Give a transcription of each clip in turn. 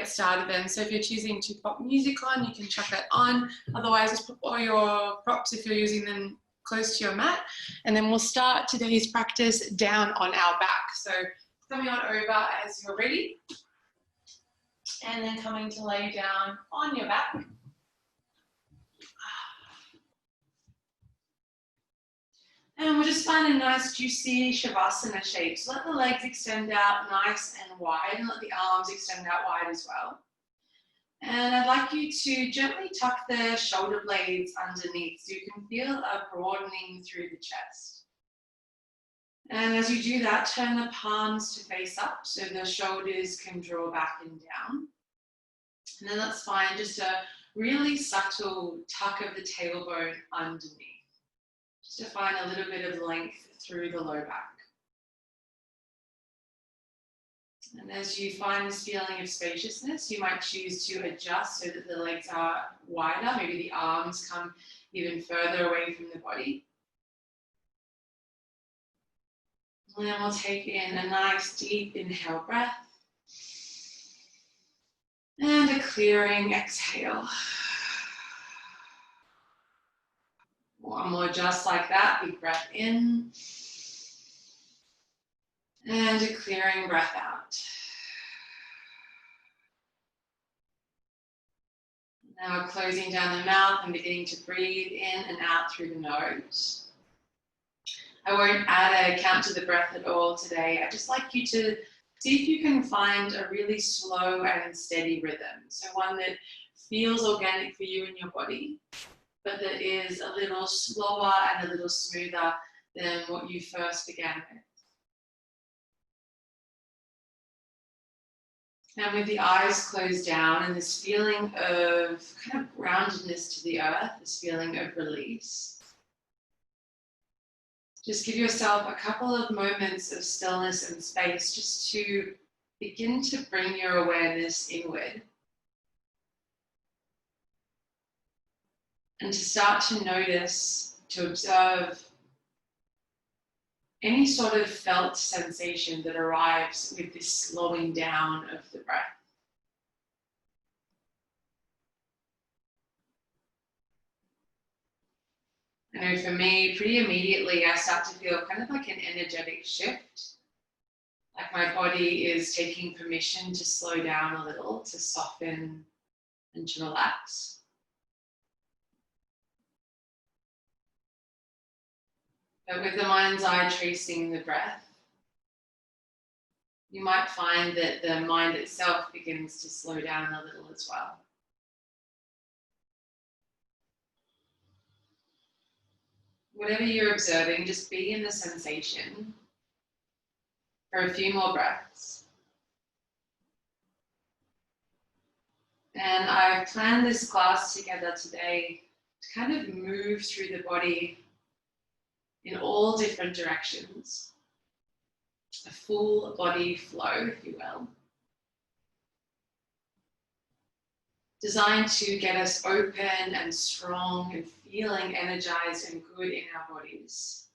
get started then. So if you're choosing to pop music on, you can chuck that on. Otherwise, just put all your props, if you're using them, close to your mat. And then we'll start today's practice down on our back. So coming on over as you're ready. And then coming to lay down on your back. And we'll just find a nice juicy Shavasana shape. So let the legs extend out nice and wide, and let the arms extend out wide as well. And I'd like you to gently tuck the shoulder blades underneath so you can feel a broadening through the chest. And as you do that, turn the palms to face up so the shoulders can draw back and down. And then that's fine, just a really subtle tuck of the tailbone underneath. Just to find a little bit of length through the low back. And as you find this feeling of spaciousness, you might choose to adjust so that the legs are wider. Maybe the arms come even further away from the body. And then we'll take in a nice deep inhale breath. And a clearing exhale. One more just like that, big breath in. And a clearing breath out. Now closing down the mouth and beginning to breathe in and out through the nose. I won't add a count to the breath at all today. I'd just like you to see if you can find a really slow and steady rhythm. So one that feels organic for you and your body, but that is a little slower and a little smoother than what you first began with. And with the eyes closed down and this feeling of kind of groundedness to the earth, this feeling of release, just give yourself a couple of moments of stillness and space just to begin to bring your awareness inward. And to start to notice, to observe any sort of felt sensation that arrives with this slowing down of the breath. I know for me, pretty immediately, I start to feel kind of like an energetic shift. Like my body is taking permission to slow down a little, to soften and to relax. But with the mind's eye tracing the breath, you might find that the mind itself begins to slow down a little as well. Whatever you're observing, just be in the sensation for a few more breaths. And I've planned this class together today to kind of move through the body in all different directions. A full body flow, if you will. Designed to get us open and strong and feeling energized and good in our bodies.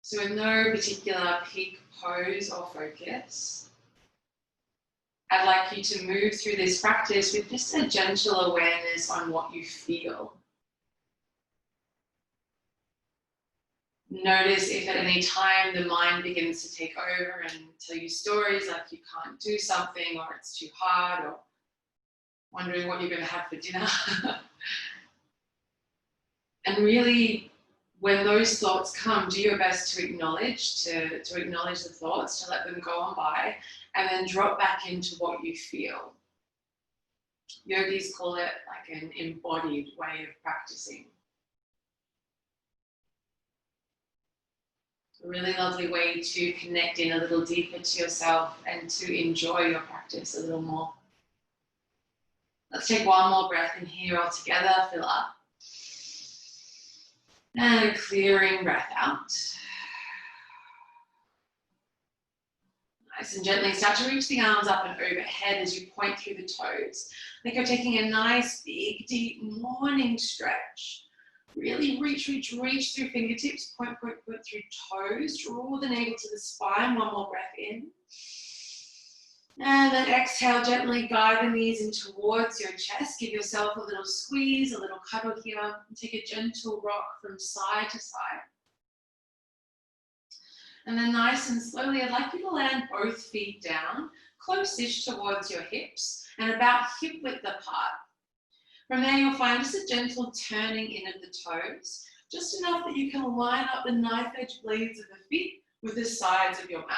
So with no particular peak pose or focus, I'd like you to move through this practice with just a gentle awareness on what you feel. Notice if at any time the mind begins to take over and tell you stories like you can't do something or it's too hard or wondering what you're going to have for dinner. And really, when those thoughts come, do your best to acknowledge the thoughts, to let them go on by, and then drop back into what you feel. Yogis call it like an embodied way of practicing. A really lovely way to connect in a little deeper to yourself and to enjoy your practice a little more. Let's take one more breath in here all together, fill up. And a clearing breath out. Nice and gently start to reach the arms up and overhead as you point through the toes. I think you're taking a nice, big, deep morning stretch. Really reach through fingertips, point through toes, draw the navel to the spine, one more breath in. And then exhale, gently guide the knees in towards your chest. Give yourself a little squeeze, a little cuddle here. And take a gentle rock from side to side. And then nice and slowly, I'd like you to land both feet down, close-ish towards your hips, and about hip width apart. From there, you'll find just a gentle turning in of the toes, just enough that you can line up the knife edge blades of the feet with the sides of your mat.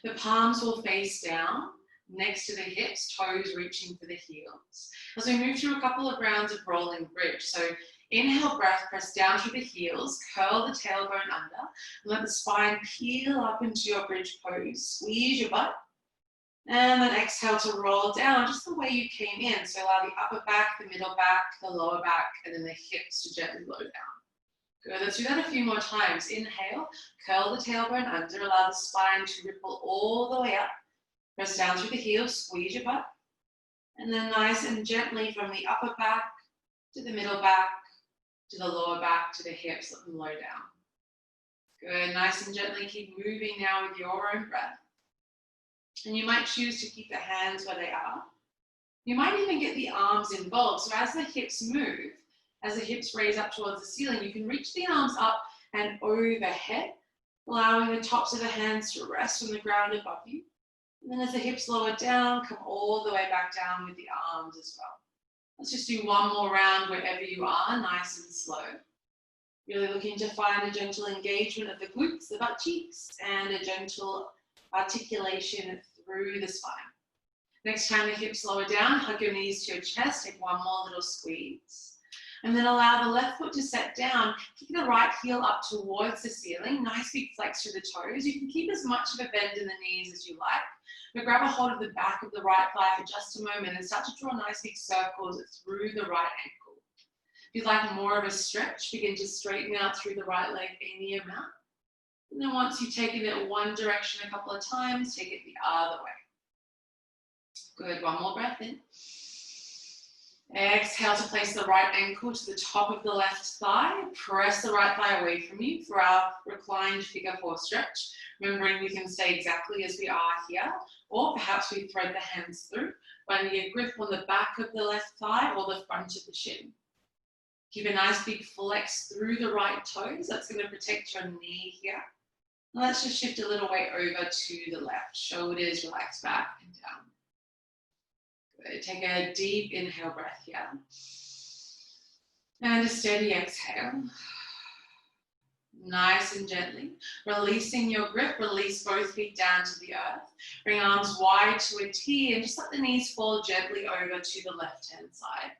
The palms will face down, next to the hips, toes reaching for the heels. As we move through a couple of rounds of rolling bridge, so inhale, breath, press down through the heels, curl the tailbone under, and let the spine peel up into your bridge pose. Squeeze your butt, and then exhale to roll down just the way you came in. So allow the upper back, the middle back, the lower back, and then the hips to gently low down. Good, let's do that a few more times. Inhale, curl the tailbone under, allow the spine to ripple all the way up. Press down through the heels, squeeze your butt, and then nice and gently from the upper back to the middle back, to the lower back, to the hips, let them low down. Good, nice and gently keep moving now with your own breath. And you might choose to keep the hands where they are. You might even get the arms involved. So as the hips move, as the hips raise up towards the ceiling, you can reach the arms up and overhead, allowing the tops of the hands to rest on the ground above you. And then as the hips lower down, come all the way back down with the arms as well. Let's just do one more round wherever you are, nice and slow. Really looking to find a gentle engagement of the glutes, the butt cheeks, and a gentle articulation through the spine. Next time the hips lower down, hug your knees to your chest, take one more little squeeze. And then allow the left foot to set down, kick the right heel up towards the ceiling, nice big flex through the toes. You can keep as much of a bend in the knees as you like, but grab a hold of the back of the right thigh for just a moment and start to draw nice big circles through the right ankle. If you'd like more of a stretch, begin to straighten out through the right leg any amount. And then once you've taken it one direction a couple of times, take it the other way. Good, one more breath in. Exhale to place the right ankle to the top of the left thigh. Press the right thigh away from you for our reclined figure four stretch. Remembering we can stay exactly as we are here, or perhaps we thread the hands through, finding a grip on the back of the left thigh or the front of the shin. Keep a nice big flex through the right toes. That's going to protect your knee here. Now let's just shift a little weight over to the left. Shoulders relax back and down. Good. Take a deep inhale breath here. And a steady exhale. Nice and gently. Releasing your grip, release both feet down to the earth. Bring arms wide to a T and just let the knees fall gently over to the left-hand side.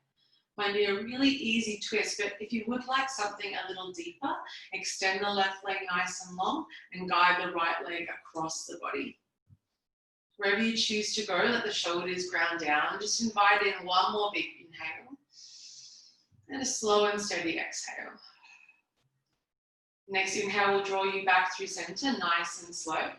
Might be a really easy twist, but if you would like something a little deeper, extend the left leg nice and long and guide the right leg across the body. Wherever you choose to go, let the shoulders ground down. Just invite in one more big inhale and a slow and steady exhale. Next inhale will draw you back through center, nice and slow.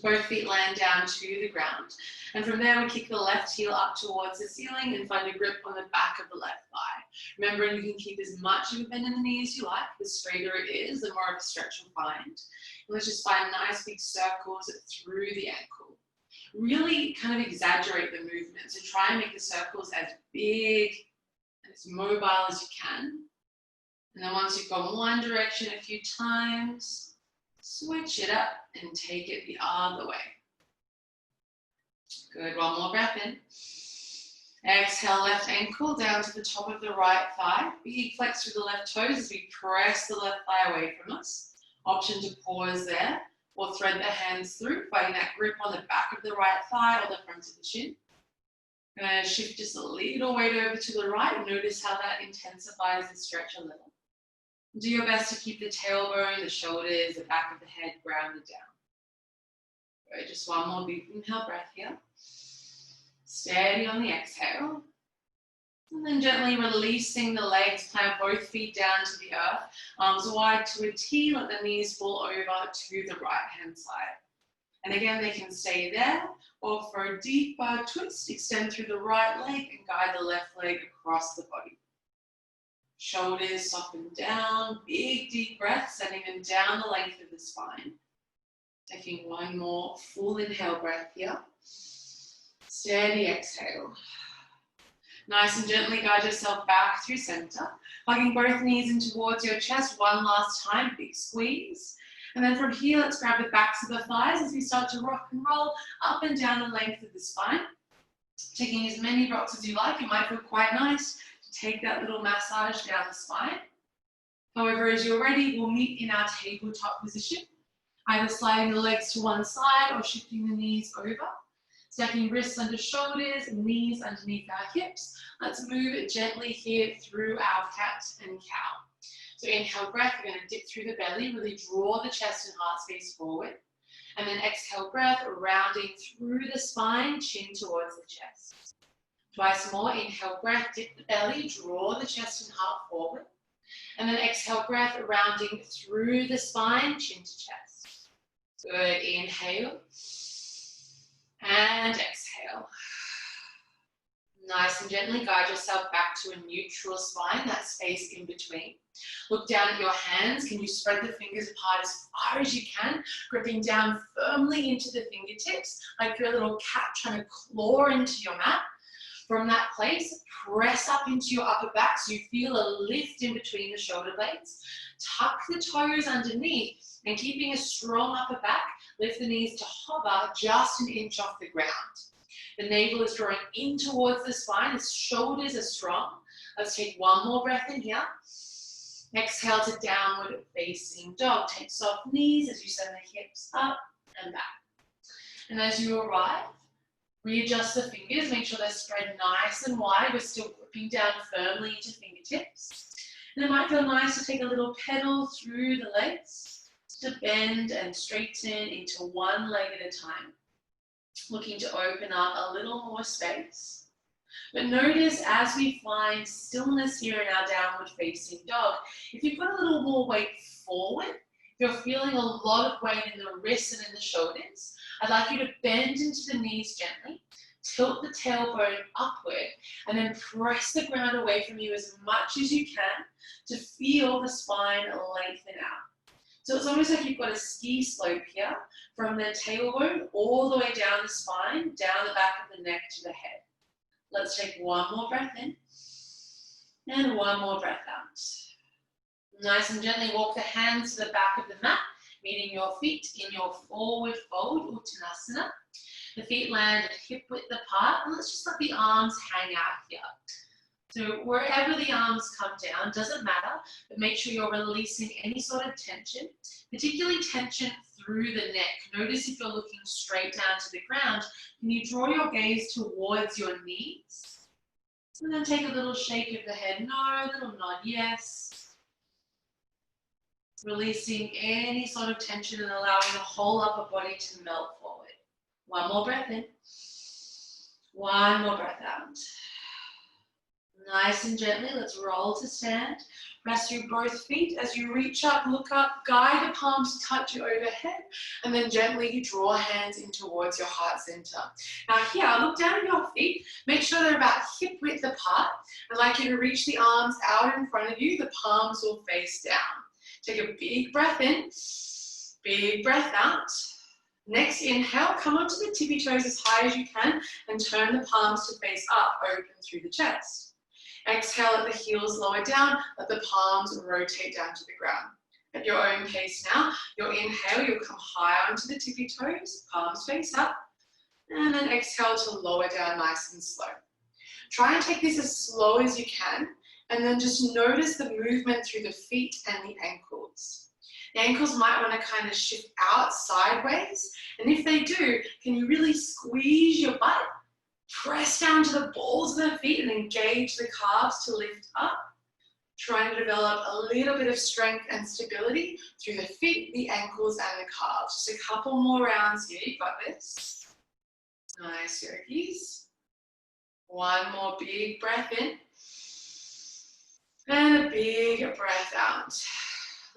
Both feet land down to the ground. And from there, we kick the left heel up towards the ceiling and find a grip on the back of the left thigh. Remembering you can keep as much of a bend in the knee as you like. The straighter it is, the more of a stretch you'll find. And let's just find nice big circles through the ankle. Really kind of exaggerate the movement. So try and make the circles as big and as mobile as you can. And then once you've gone one direction a few times, switch it up and take it the other way. Good, one more breath in. Exhale, left ankle down to the top of the right thigh. Big flex through the left toes as we press the left thigh away from us. Option to pause there or thread the hands through, finding that grip on the back of the right thigh or the front of the shin. Going to shift just a little weight over to the right. Notice how that intensifies the stretch a little. Do your best to keep the tailbone, the shoulders, the back of the head grounded down. Good, just one more big inhale breath here. Steady on the exhale. And then gently releasing the legs, plant both feet down to the earth. Arms wide to a T, let the knees fall over to the right-hand side. And again, they can stay there, or for a deeper twist, extend through the right leg and guide the left leg across the body. Shoulders soften down, big deep breath, sending them down the length of the spine. Taking one more full inhale breath here. Steady exhale. Nice and gently guide yourself back through center, hugging both knees in towards your chest one last time, big squeeze. And then from here, let's grab the backs of the thighs as we start to rock and roll up and down the length of the spine. Taking as many rocks as you like, it might feel quite nice to take that little massage down the spine. However, as you're ready, we'll meet in our tabletop position, either sliding the legs to one side or shifting the knees over. Stacking wrists under shoulders, knees underneath our hips. Let's move it gently here through our cat and cow. So inhale breath, we're going to dip through the belly, really draw the chest and heart space forward. And then exhale breath, rounding through the spine, chin towards the chest. Twice more, inhale breath, dip the belly, draw the chest and heart forward. And then exhale breath, rounding through the spine, chin to chest. Good, inhale. And exhale. Nice and gently guide yourself back to a neutral spine, that space in between. Look down at your hands. Can you spread the fingers apart as far as you can, gripping down firmly into the fingertips, like you're a little cat trying to claw into your mat. From that place, press up into your upper back so you feel a lift in between the shoulder blades. Tuck the toes underneath and keeping a strong upper back, lift the knees to hover just an inch off the ground. The navel is drawing in towards the spine, the shoulders are strong. Let's take one more breath in here. Exhale to downward facing dog. Take soft knees as you send the hips up and back. And as you arrive, readjust the fingers, make sure they're spread nice and wide. We're still gripping down firmly into fingertips. And it might feel nice to take a little pedal through the legs to bend and straighten into one leg at a time. Looking to open up a little more space. But notice as we find stillness here in our downward facing dog, if you've got a little more weight forward, if you're feeling a lot of weight in the wrists and in the shoulders, I'd like you to bend into the knees gently, tilt the tailbone upward, and then press the ground away from you as much as you can to feel the spine lengthen out. So it's almost like you've got a ski slope here from the tailbone all the way down the spine, down the back of the neck to the head. Let's take one more breath in and one more breath out. Nice and gently walk the hands to the back of the mat, meeting your feet in your forward fold, Uttanasana. The feet land at hip width apart, and let's just let the arms hang out here. So wherever the arms come down, doesn't matter, but make sure you're releasing any sort of tension, particularly tension through the neck. Notice if you're looking straight down to the ground, can you draw your gaze towards your knees? And then take a little shake of the head, no, a little nod, yes. Releasing any sort of tension and allowing the whole upper body to melt forward. One more breath in. One more breath out. Nice and gently, let's roll to stand. Press through both feet as you reach up, look up, guide the palms to touch you overhead, and then gently you draw hands in towards your heart center. Now here, look down at your feet, make sure they're about hip width apart. I'd like you to reach the arms out in front of you, the palms will face down. Take a big breath in, big breath out. Next inhale, come onto the tippy toes as high as you can and turn the palms to face up, open through the chest. Exhale, let the heels lower down, let the palms rotate down to the ground. At your own pace now, your inhale, you'll come higher onto the tippy toes, palms face up, and then exhale to lower down nice and slow. Try and take this as slow as you can, and then just notice the movement through the feet and the ankles. The ankles might want to kind of shift out sideways, and if they do, can you really squeeze your butt? Press down to the balls of the feet and engage the calves to lift up. Trying to develop a little bit of strength and stability through the feet, the ankles, and the calves. Just a couple more rounds here. You got this. Nice, yogis. One more big breath in. And a big breath out.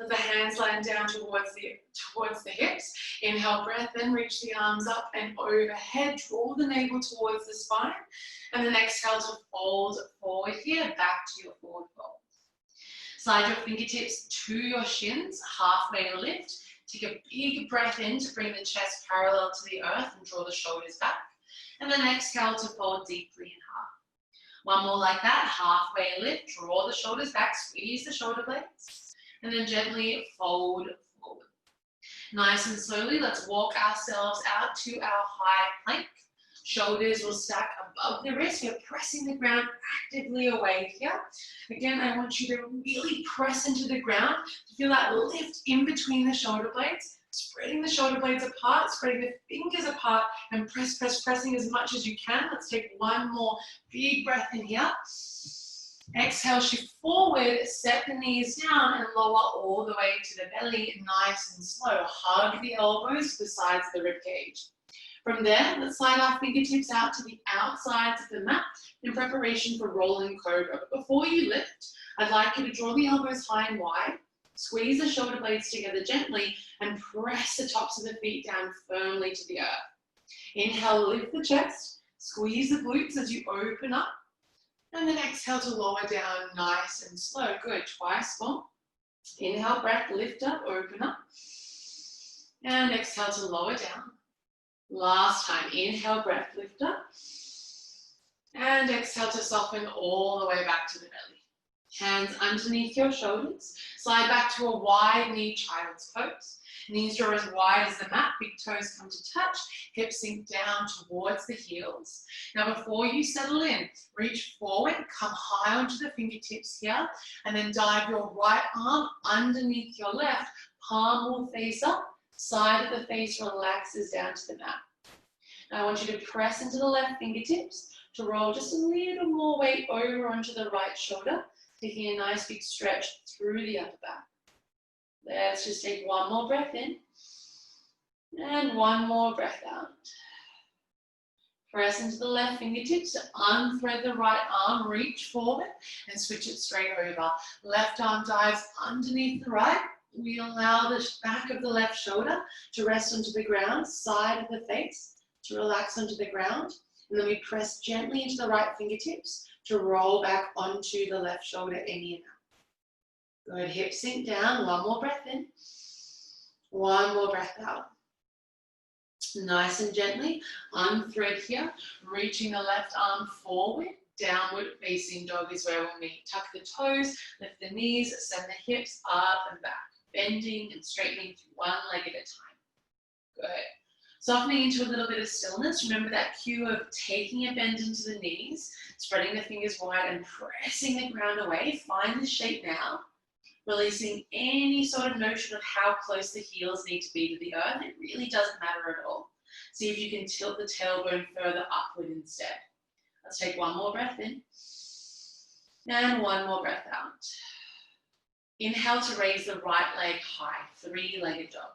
Let the hands land down towards the hips. Inhale, breath, then reach the arms up and overhead. Draw the navel towards the spine. And then exhale to fold forward here, back to your forward fold. Slide your fingertips to your shins, halfway lift. Take a big breath in to bring the chest parallel to the earth and draw the shoulders back. And And then exhale to fold deeply in half. One more like that, halfway lift, draw the shoulders back, squeeze the shoulder blades, and then gently fold forward. Nice and slowly, let's walk ourselves out to our high plank. Shoulders will stack above the wrist. We're pressing the ground actively away here. Again, I want you to really press into the ground to feel that lift in between the shoulder blades, spreading the shoulder blades apart, spreading the fingers apart, and pressing as much as you can. Let's take one more big breath in here. Exhale, shift forward, set the knees down and lower all the way to the belly, nice and slow. Hug the elbows to the sides of the rib cage. From there, let's slide our fingertips out to the outsides of the mat in preparation for rolling cobra. But before you lift, I'd like you to draw the elbows high and wide, squeeze the shoulder blades together gently, and press the tops of the feet down firmly to the earth. Inhale, lift the chest, squeeze the glutes as you open up, and then exhale to lower down nice and slow. Good, twice more. Inhale, breath, lift up, open up, and exhale to lower down. Last time, inhale, breath, lift up, and exhale to soften all the way back to the belly. Hands underneath your shoulders, slide back to a wide knee child's pose. Knees draw as wide as the mat, big toes come to touch, hips sink down towards the heels. Now before you settle in, reach forward, come high onto the fingertips here, and then dive your right arm underneath your left, palm will face up, side of the face relaxes down to the mat. Now I want you to press into the left fingertips to roll just a little more weight over onto the right shoulder, taking a nice big stretch through the upper back. Let's just take one more breath in and one more breath out. Press into the left fingertips to unthread the right arm, reach forward and switch it straight over. Left arm dives underneath the right. We allow the back of the left shoulder to rest onto the ground, side of the face to relax onto the ground. And then we press gently into the right fingertips to roll back onto the left shoulder in and out. Good, hips sink down, one more breath in, one more breath out. Nice and gently, unthread here, reaching the left arm forward, downward facing dog is where we'll meet. Tuck the toes, lift the knees, send the hips up and back, bending and straightening through one leg at a time. Good. Softening into a little bit of stillness. Remember that cue of taking a bend into the knees, spreading the fingers wide and pressing the ground away. Find the shape now. Releasing any sort of notion of how close the heels need to be to the earth. It really doesn't matter at all. See if you can tilt the tailbone further upward instead. Let's take one more breath in and one more breath out. Inhale to raise the right leg high, three-legged dog.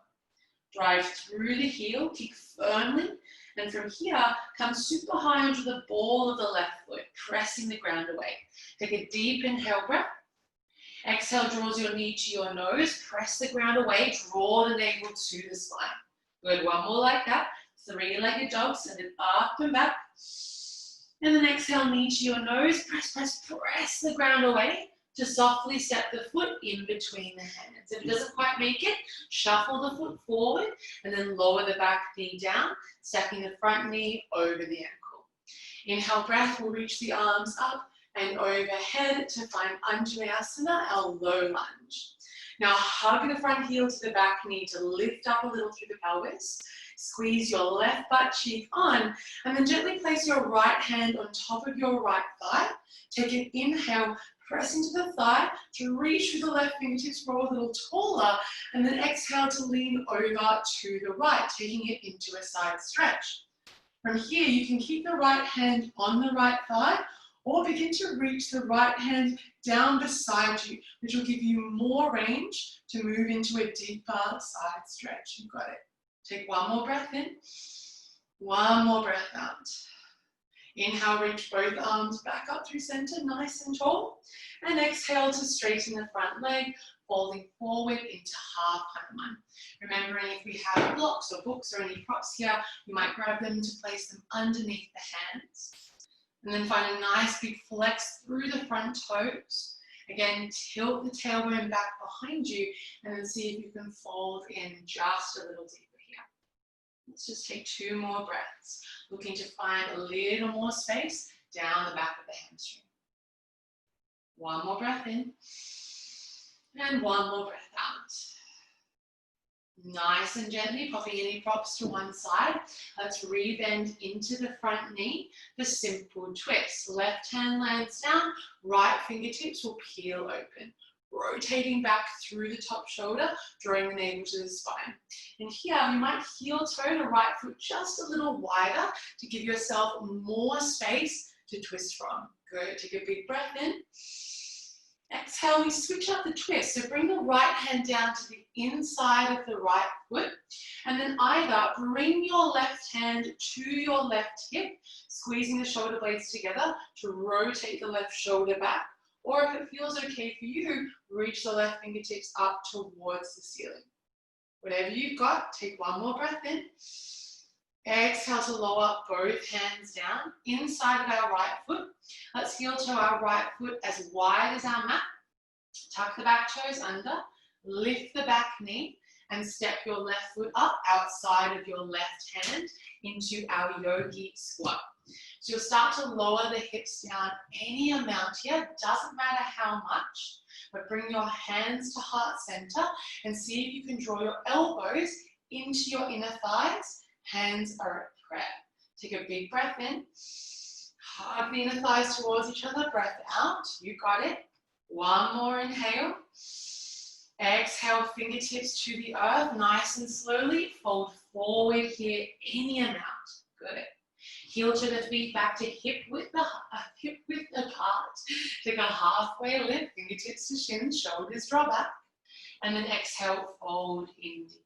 Drive through the heel, kick firmly, and from here, come super high onto the ball of the left foot, pressing the ground away. Take a deep inhale breath. Exhale draws your knee to your nose, press the ground away, draw the navel to the spine. Good, one more like that. Three-legged dog, send it up and back. And then exhale, knee to your nose, press the ground away to softly step the foot in between the hands. If it doesn't quite make it, shuffle the foot forward and then lower the back knee down, stacking the front knee over the ankle. Inhale, breath, we'll reach the arms up and overhead to find Anjaneyasana, our low lunge. Now hug the front heel to the back knee to lift up a little through the pelvis. Squeeze your left butt cheek on and then gently place your right hand on top of your right thigh. Take an inhale, press into the thigh to reach with the left fingertips, roll a little taller, and then exhale to lean over to the right, taking it into a side stretch. From here, you can keep the right hand on the right thigh or begin to reach the right hand down beside you, which will give you more range to move into a deeper side stretch. You've got it. Take one more breath in, one more breath out. Inhale, reach both arms back up through center, nice and tall. And exhale to straighten the front leg, folding forward into half Hanuman. Remembering if we have blocks or books or any props here, you might grab them to place them underneath the hands. And then find a nice big flex through the front toes. Again, tilt the tailbone back behind you and then see if you can fold in just a little deeper here. Let's just take 2 more breaths. Looking to find a little more space down the back of the hamstring. 1 more breath in. And 1 more breath out. Nice and gently, popping any props to one side. Let's rebend into the front knee for simple twist. Left hand lands down, right fingertips will peel open. Rotating back through the top shoulder, drawing the navel to the spine. And here, you might heel toe the right foot just a little wider to give yourself more space to twist from. Good, take a big breath in. Exhale, we switch up the twist. So bring the right hand down to the inside of the right foot. And then either bring your left hand to your left hip, squeezing the shoulder blades together to rotate the left shoulder back. Or if it feels okay for you, reach the left fingertips up towards the ceiling. Whatever you've got, take 1 more breath in. Exhale to lower both hands down inside of our right foot. Let's heel toe our right foot as wide as our mat. Tuck the back toes under, lift the back knee, and step your left foot up outside of your left hand into our yogi squat. So you'll start to lower the hips down any amount here, doesn't matter how much, but bring your hands to heart center and see if you can draw your elbows into your inner thighs. Hands are at prayer. Take a big breath in. Hug the inner thighs towards each other. Breath out. You got it. 1 more inhale. Exhale, fingertips to the earth. Nice and slowly. Fold forward here any amount. Good. Heel to the feet back to hip width apart. Take a halfway lift. Fingertips to shins. Shoulders draw back. And then exhale, fold in deep.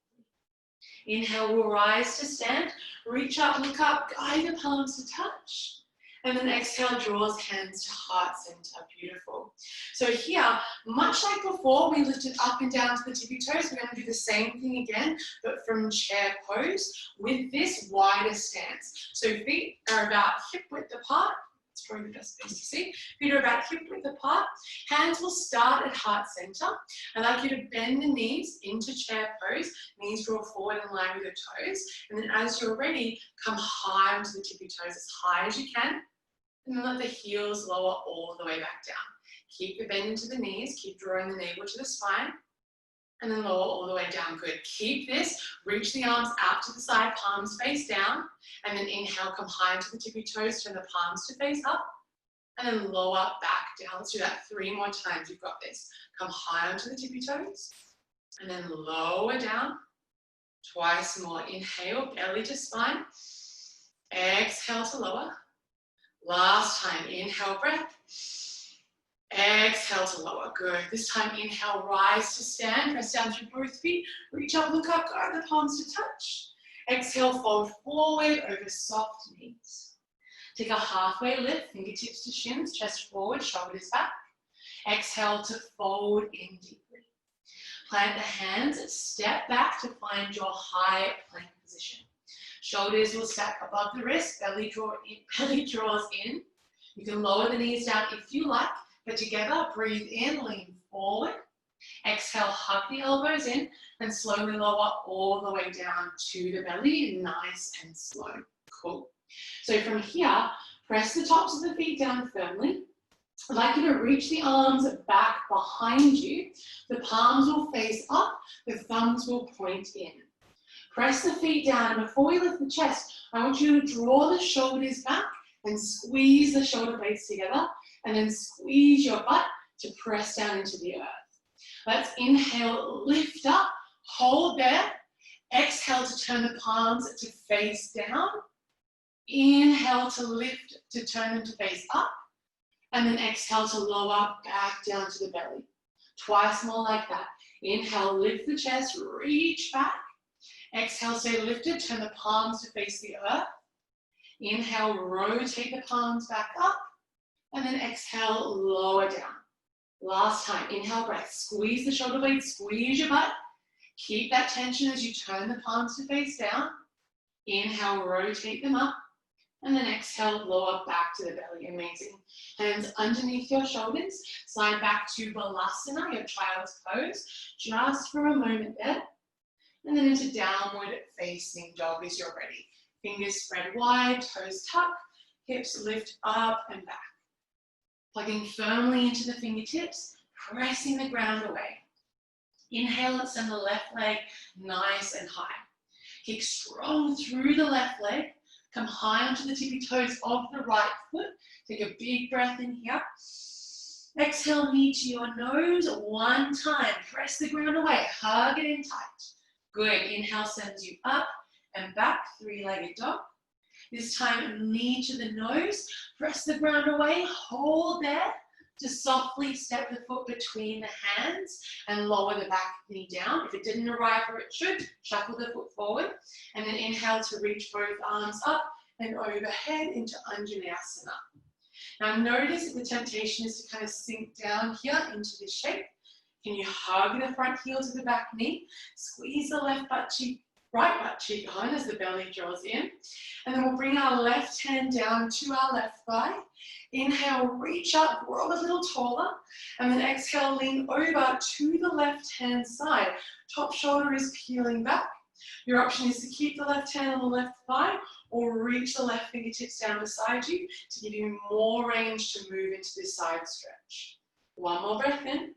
Inhale, we'll rise to stand, reach up, look up, guide the palms to touch. And then exhale, draws hands to heart center. Beautiful. So here, much like before, we lifted up and down to the tippy toes. We're going to do the same thing again, but from chair pose with this wider stance. So feet are about hip width apart. It's probably the best place to see. Feet are about hip width apart. Hands will start at heart center. I'd like you to bend the knees into chair pose. Knees draw forward in line with your toes. And then as you're ready, come high onto the tippy toes as high as you can. And then let the heels lower all the way back down. Keep the bend into the knees. Keep drawing the navel to the spine. And then lower all the way down. Good. Keep this. Reach the arms out to the side, palms face down. And then inhale, come high into the tippy toes, turn the palms to face up. And then lower back down. Let's do that 3 more times. You've got this. Come high onto the tippy toes. And then lower down. Twice more. Inhale, belly to spine. Exhale to lower. Last time. Inhale, breath. Exhale to lower. Good. This time, inhale, rise to stand. Press down through both feet. Reach up, look up, guide the palms to touch. Exhale, fold forward over soft knees. Take a halfway lift, fingertips to shins, chest forward, shoulders back. Exhale to fold in deeply. Plant the hands, step back to find your high plank position. Shoulders will stack above the wrist, belly draws in. You can lower the knees down if you like. But together, breathe in, lean forward. Exhale, hug the elbows in, and slowly lower all the way down to the belly, nice and slow. Cool. So from here, press the tops of the feet down firmly. I'd like you to reach the arms back behind you. The palms will face up, the thumbs will point in. Press the feet down, and before we lift the chest, I want you to draw the shoulders back and squeeze the shoulder blades together. And then squeeze your butt to press down into the earth. Let's inhale, lift up, hold there. Exhale to turn the palms to face down. Inhale to lift, to turn them to face up. And then exhale to lower back down to the belly. Twice more like that. Inhale, lift the chest, reach back. Exhale, stay lifted, turn the palms to face the earth. Inhale, rotate the palms back up. And then exhale, lower down. Last time, inhale, breath. Squeeze the shoulder blades, squeeze your butt. Keep that tension as you turn the palms to face down. Inhale, rotate them up. And then exhale, lower back to the belly. Amazing. Hands underneath your shoulders. Slide back to Balasana, your child's pose. Just for a moment there. And then into downward facing dog as you're ready. Fingers spread wide, toes tuck, hips lift up and back. Plugging firmly into the fingertips, pressing the ground away. Inhale and send the left leg nice and high. Kick strong through the left leg. Come high onto the tippy toes of the right foot. Take a big breath in here. Exhale, knee to your nose one time. Press the ground away. Hug it in tight. Good. Inhale sends you up and back, three-legged dog. This time, knee to the nose. Press the ground away. Hold there. Just softly step the foot between the hands and lower the back knee down. If it didn't arrive where it should, shuffle the foot forward. And then inhale to reach both arms up and overhead into Anjaneyasana. Now notice if the temptation is to kind of sink down here into this shape. Can you hug the front heel to the back knee? Squeeze the left butt cheek, right butt cheek on as the belly draws in. And then we'll bring our left hand down to our left thigh. Inhale, reach up, grow a little taller. And then exhale, lean over to the left hand side. Top shoulder is peeling back. Your option is to keep the left hand on the left thigh or reach the left fingertips down beside you to give you more range to move into this side stretch. One more breath in.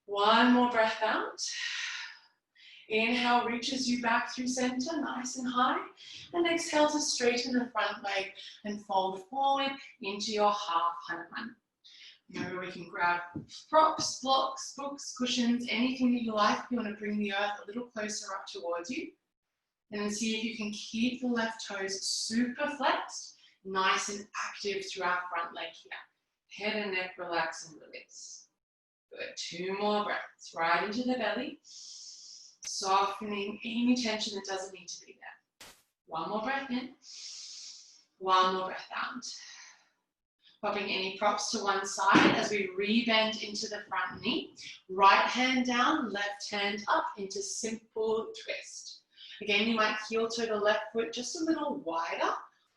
One more breath out. Inhale reaches you back through center, nice and high. And exhale to straighten the front leg and fold forward into your half Hanuman. Remember, we can grab props, blocks, books, cushions, anything that you like. You want to bring the earth a little closer up towards you. And then see if you can keep the left toes super flexed, nice and active through our front leg here. Head and neck relax and release. Good. Two more breaths. Right into the belly. Softening any tension that doesn't need to be there. One more breath in. One more breath out. Popping any props to one side as we rebend into the front knee. Right hand down, left hand up into simple twist. Again, you might heel toe the left foot just a little wider,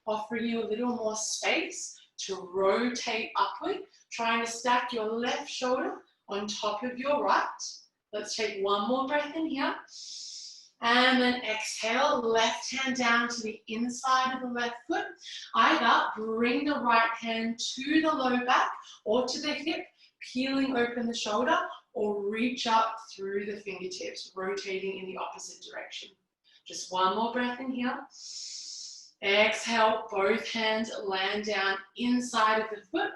offering you a little more space to rotate upward, trying to stack your left shoulder on top of your right. Let's take one more breath in here. And then exhale, left hand down to the inside of the left foot. Either bring the right hand to the low back or to the hip, peeling open the shoulder, or reach up through the fingertips, rotating in the opposite direction. Just one more breath in here. Exhale, both hands land down inside of the foot.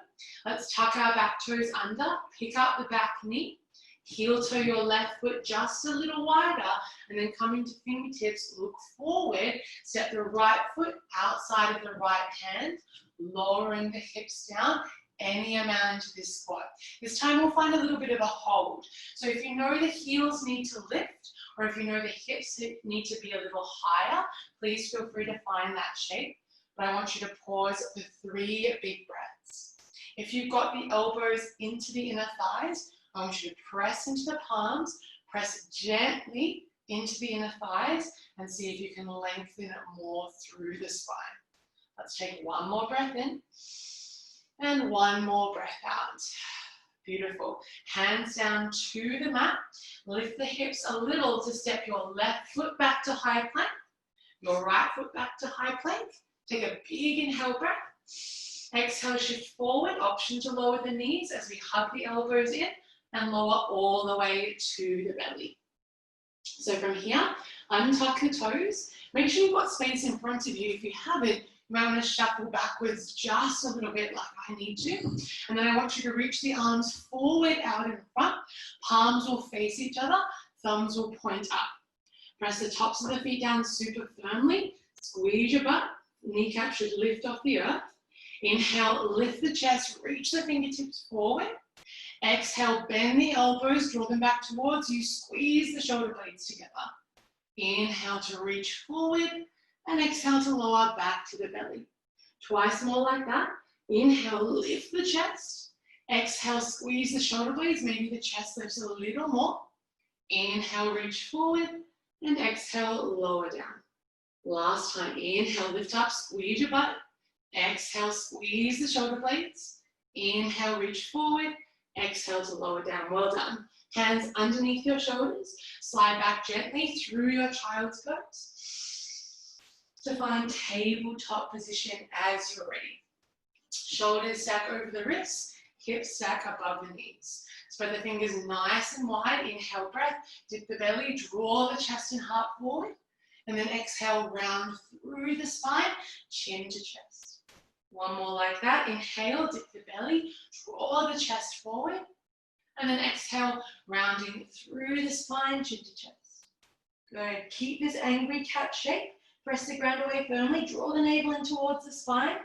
Let's tuck our back toes under, pick up the back knee. Heel toe your left foot just a little wider, and then coming to fingertips, look forward, step the right foot outside of the right hand, lowering the hips down any amount into this squat. This time we'll find a little bit of a hold. So if you know the heels need to lift, or if you know the hips need to be a little higher, please feel free to find that shape. But I want you to pause for 3 big breaths. If you've got the elbows into the inner thighs, I want you to press into the palms, press gently into the inner thighs, and see if you can lengthen it more through the spine. Let's take one more breath in, and one more breath out. Beautiful. Hands down to the mat. Lift the hips a little to step your left foot back to high plank, your right foot back to high plank. Take a big inhale breath. Exhale, shift forward. Option to lower the knees as we hug the elbows in and lower all the way to the belly. So from here, untuck the toes. Make sure you've got space in front of you. If you haven't, you might want to shuffle backwards just a little bit like I need to. And then I want you to reach the arms forward out in front. Palms will face each other. Thumbs will point up. Press the tops of the feet down super firmly. Squeeze your butt. Kneecap should lift off the earth. Inhale, lift the chest, reach the fingertips forward. Exhale, bend the elbows, draw them back towards you, squeeze the shoulder blades together. Inhale to reach forward, and exhale to lower back to the belly. Twice more like that. Inhale, lift the chest. Exhale, squeeze the shoulder blades, maybe the chest lifts a little more. Inhale, reach forward, and exhale, lower down. Last time, inhale, lift up, squeeze your butt. Exhale, squeeze the shoulder blades. Inhale, reach forward. Exhale to lower down. Well done. Hands underneath your shoulders, slide back gently through your child's pose to find tabletop position as you're ready. Shoulders stack over the wrists, hips stack above the knees. Spread the fingers nice and wide. Inhale, breath, dip the belly, draw the chest and heart forward. And then exhale, round through the spine, chin to chest. One more like that. Inhale, dip the belly, draw the chest forward. And then exhale, rounding through the spine, chin to chest. Good. Keep this angry cat shape. Press the ground away firmly. Draw the navel in towards the spine.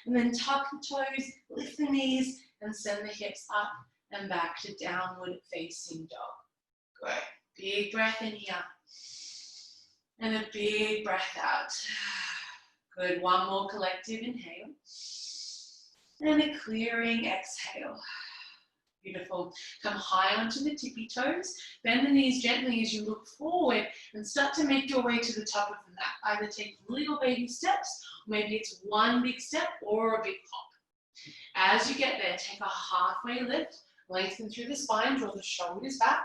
And then tuck the toes, lift the knees, and send the hips up and back to downward facing dog. Good. Big breath in here. And a big breath out. Good. One more collective inhale. And a clearing exhale. Beautiful. Come high onto the tippy toes. Bend the knees gently as you look forward and start to make your way to the top of the mat. Either take little baby steps, or maybe it's one big step or a big hop. As you get there, take a halfway lift, lengthen through the spine, draw the shoulders back,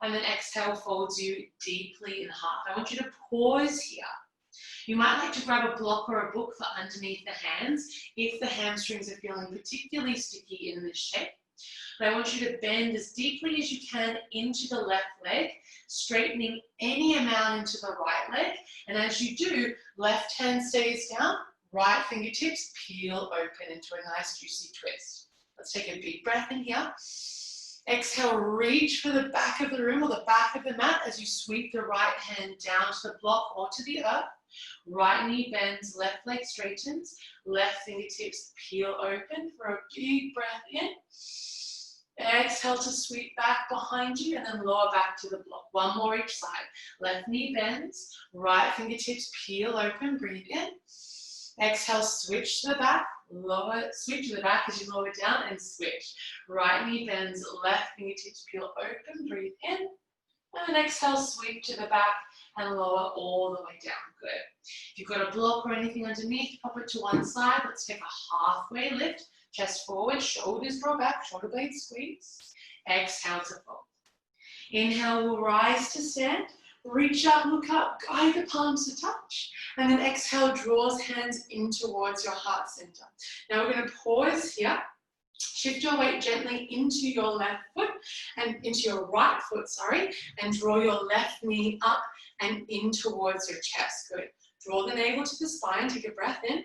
and then exhale folds you deeply in half. I want you to pause here. You might like to grab a block or a book for underneath the hands if the hamstrings are feeling particularly sticky in this shape. But I want you to bend as deeply as you can into the left leg, straightening any amount into the right leg. And as you do, left hand stays down, right fingertips peel open into a nice juicy twist. Let's take a big breath in here. Exhale, reach for the back of the room or the back of the mat as you sweep the right hand down to the block or to the earth. Right knee bends, left leg straightens, left fingertips peel open for a big breath in. Exhale to sweep back behind you and then lower back to the block. One more each side. Left knee bends, right fingertips peel open, breathe in. Exhale, switch to the back, switch to the back as you lower down and switch. Right knee bends, left fingertips peel open, breathe in. And then exhale, sweep to the back and lower all the way down. Good. If you've got a block or anything underneath, pop it to one side. Let's take a halfway lift. Chest forward, shoulders draw back, shoulder blades squeeze. Exhale to fold. Inhale, we'll rise to stand. Reach up, look up, guide the palms to touch. And then exhale, draws hands in towards your heart center. Now we're going to pause here. Shift your weight gently into your left foot and into your right foot, and draw your left knee up and in towards your chest. Good. Draw the navel to the spine, take a breath in.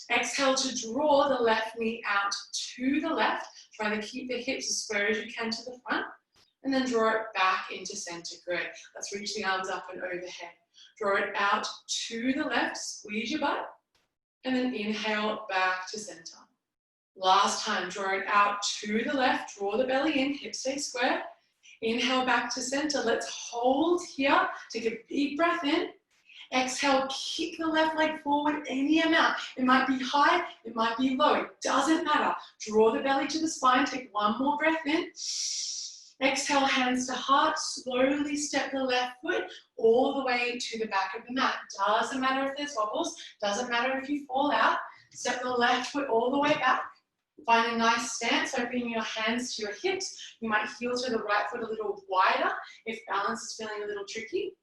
Exhale to draw the left knee out to the left. Try to keep the hips as square as you can to the front. And then draw it back into center. Good. Let's reach the arms up and overhead. Draw it out to the left. Squeeze your butt. And then inhale back to center. Last time, draw it out to the left. Draw the belly in. Hips stay square. Inhale back to center. Let's hold here. Take a big breath in. Exhale, kick the left leg forward any amount. It might be high, it might be low, it doesn't matter. Draw the belly to the spine, take one more breath in. Exhale, hands to heart, slowly step the left foot all the way to the back of the mat. Doesn't matter if there's wobbles, doesn't matter if you fall out. Step the left foot all the way back. Find a nice stance, opening your hands to your hips. You might heel to the right foot a little wider if balance is feeling a little tricky.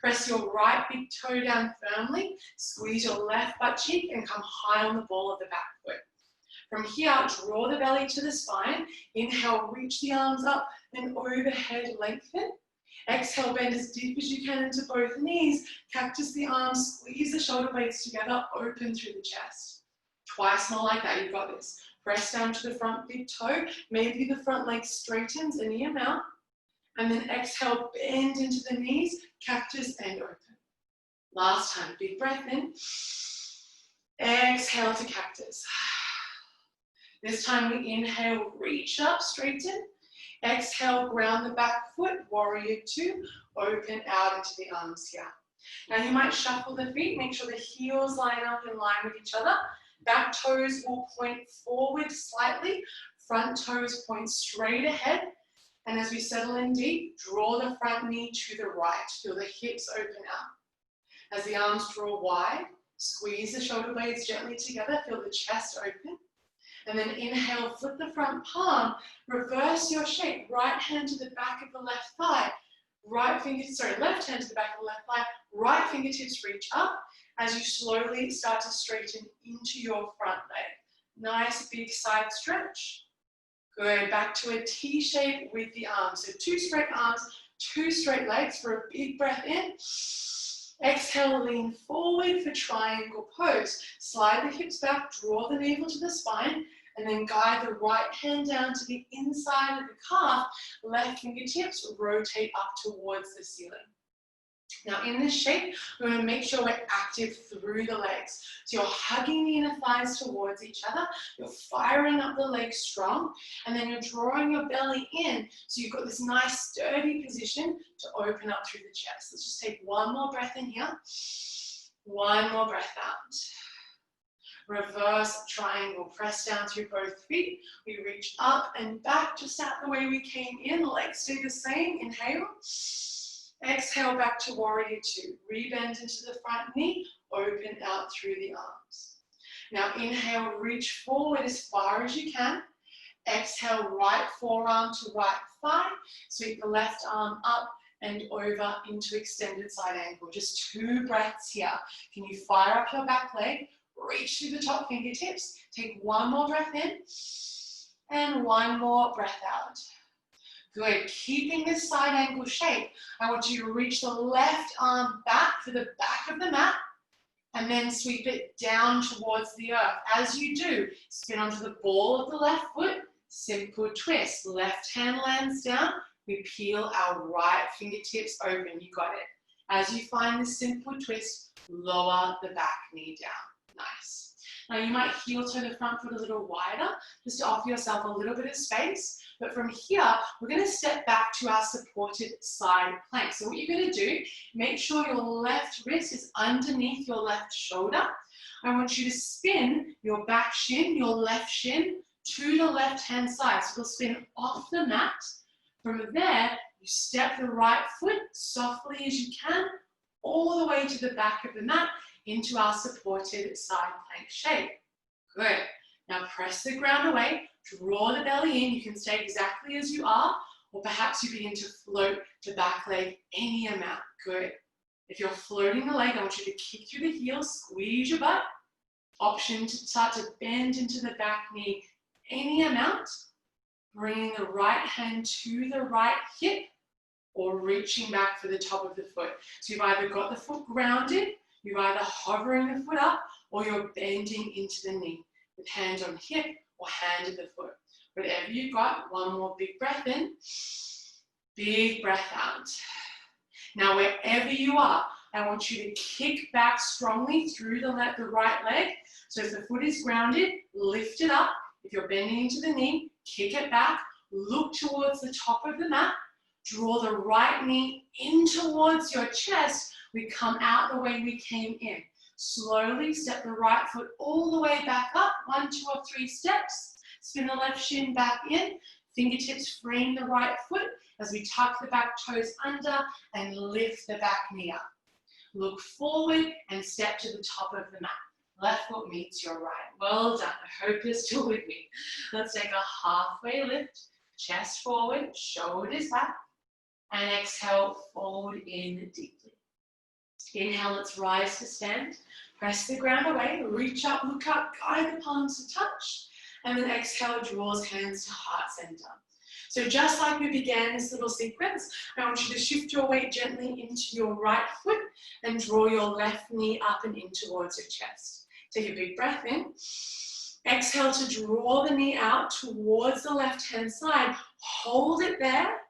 Press your right big toe down firmly, squeeze your left butt cheek and come high on the ball of the back foot. From here, draw the belly to the spine. Inhale, reach the arms up and overhead lengthen. Exhale, bend as deep as you can into both knees. Cactus the arms, squeeze the shoulder blades together, open through the chest. Twice more like that, you've got this. Press down to the front big toe. Maybe the front leg straightens any amount. And then exhale, bend into the knees, cactus and open. Last time, big breath in. Exhale to cactus. This time we inhale, reach up, straighten. Exhale, ground the back foot, warrior two, open out into the arms here. Now you might shuffle the feet, make sure the heels line up in line with each other. Back toes will point forward slightly, front toes point straight ahead. And as we settle in deep, draw the front knee to the right. Feel the hips open up. As the arms draw wide, squeeze the shoulder blades gently together. Feel the chest open. And then inhale, flip the front palm, reverse your shape, right hand to the back of the left thigh, left hand to the back of the left thigh, right fingertips reach up as you slowly start to straighten into your front leg. Nice big side stretch. Good, back to a T shape with the arms. So 2 straight arms, 2 straight legs for a big breath in. Exhale, lean forward for triangle pose. Slide the hips back, draw the navel to the spine, and then guide the right hand down to the inside of the calf. Left fingertips rotate up towards the ceiling. Now in this shape, we're going to make sure we're active through the legs. So you're hugging the inner thighs towards each other, you're firing up the legs strong, and then you're drawing your belly in. So you've got this nice sturdy position to open up through the chest. Let's just take one more breath in here. One more breath out. Reverse triangle, press down through both feet. We reach up and back just out the way we came in. The legs stay the same. Inhale. Exhale back to warrior 2. Rebend into the front knee, open out through the arms. Now inhale, reach forward as far as you can. Exhale, right forearm to right thigh. Sweep the left arm up and over into extended side angle. Just 2 breaths here. Can you fire up your back leg? Reach through the top fingertips. Take one more breath in and one more breath out. Good, keeping this side angle shape, I want you to reach the left arm back for the back of the mat and then sweep it down towards the earth. As you do, spin onto the ball of the left foot, simple twist. Left hand lands down, we peel our right fingertips open. You got it. As you find this simple twist, lower the back knee down. Nice. Now you might heel toe the front foot a little wider, just to offer yourself a little bit of space. But from here, we're going to step back to our supported side plank. So what you're going to do, make sure your left wrist is underneath your left shoulder. I want you to spin your back shin, your left shin, to the left-hand side. So we'll spin off the mat. From there, you step the right foot softly as you can, all the way to the back of the mat, into our supported side plank shape. Good. Now press the ground away, draw the belly in. You can stay exactly as you are, or perhaps you begin to float the back leg any amount. Good. If you're floating the leg, I want you to kick through the heels, squeeze your butt. Option to start to bend into the back knee any amount, bringing the right hand to the right hip, or reaching back for the top of the foot. So you've either got the foot grounded, you're either hovering the foot up, or you're bending into the knee with hand on hip or hand at the foot. Whatever you've got, one more big breath in, big breath out. Now wherever you are, I want you to kick back strongly through the right leg. So if the foot is grounded, lift it up. If you're bending into the knee, kick it back, look towards the top of the mat, draw the right knee in towards your chest. We come out the way we came in. Slowly step the right foot all the way back up, 1, 2, or 3 steps. Spin the left shin back in, fingertips frame the right foot as we tuck the back toes under and lift the back knee up. Look forward and step to the top of the mat. Left foot meets your right. Well done. I hope you're still with me. Let's take a halfway lift, chest forward, shoulders back, and exhale, forward in deeply. Inhale, let's rise to stand. Press the ground away, reach up, look up, guide the palms to touch, and then exhale, draws hands to heart center. So just like we began this little sequence, I want you to shift your weight gently into your right foot and draw your left knee up and in towards your chest. Take a big breath in. Exhale to draw the knee out towards the left-hand side. Hold it there,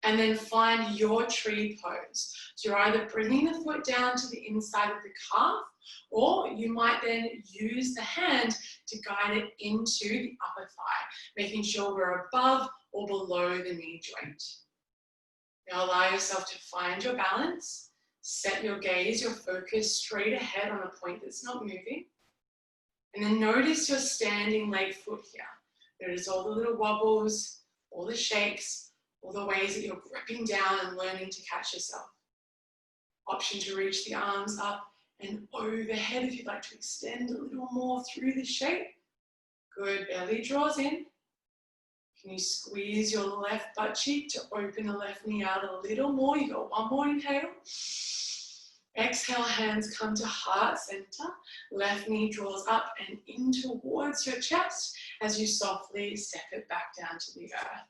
and then find your tree pose. So you're either bringing the foot down to the inside of the calf, or you might then use the hand to guide it into the upper thigh, making sure we're above or below the knee joint. Now allow yourself to find your balance, set your gaze, your focus straight ahead on a point that's not moving, and then notice your standing leg foot here. Notice all the little wobbles, all the shakes, all the ways that you're gripping down and learning to catch yourself. Option to reach the arms up and overhead if you'd like to extend a little more through the shape. Good, belly draws in. Can you squeeze your left butt cheek to open the left knee out a little more? You got one more inhale. Exhale, hands come to heart center. Left knee draws up and in towards your chest as you softly step it back down to the earth.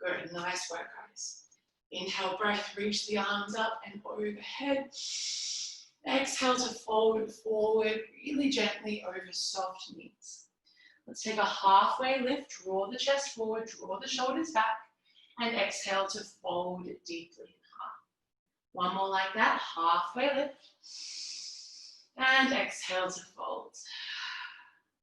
Good, nice work, guys. Inhale, breath, reach the arms up and overhead. Exhale to fold it forward, really gently over soft knees. Let's take a halfway lift, draw the chest forward, draw the shoulders back, and exhale to fold deeply in half. One more like that, halfway lift, and exhale to fold.